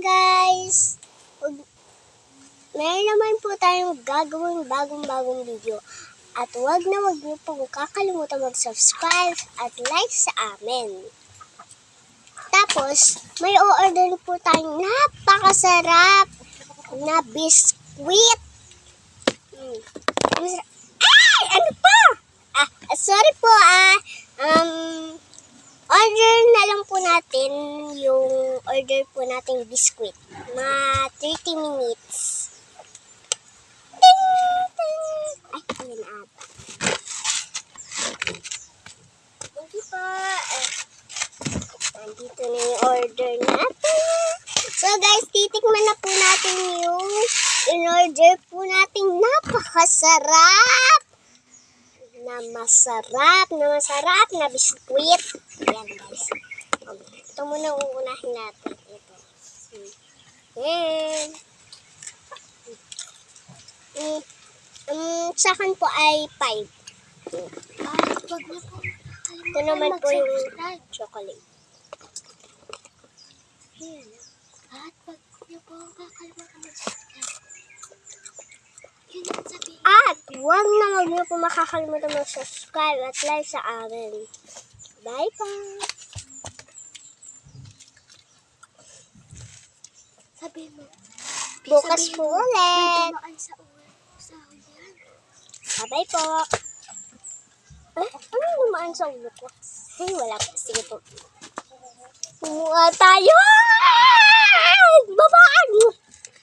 guys! Meron naman po tayong gagawin bagong video. At wag niyo pong kakalimutan mag-subscribe at like sa amin. Tapos, may o-order po tayong napakasarap na biskwit. Ay! Ano pa? Sorry po order na lang po natin yung order po nating biskwit. Mga 30 minutes. Ting! Ting! Ay, ayun ata. Thank you po. Nandito na yung order natin. So guys, titikman na po natin yung in-order po nating napakasarap masarap na biskwit. Ayan guys. Ito muna uunahin natin. Ito. Ayan. Sa akin po ay 5. Wag niyo po. Ito naman po yung chocolate. Ayan. At wag niyo po kakalimutan mag-subscribe. Yun ang sabihin. At wag niyo po makakalimutan mag-subscribe at like sa amin. Bye-bye! Sabihin mo. Bukas po May ulit! dumaan sa ulan. Bye-bye po! Ano dumaan sa ulo ko? Ay, wala pa. Sige po. Kumuha tayo! Babaan!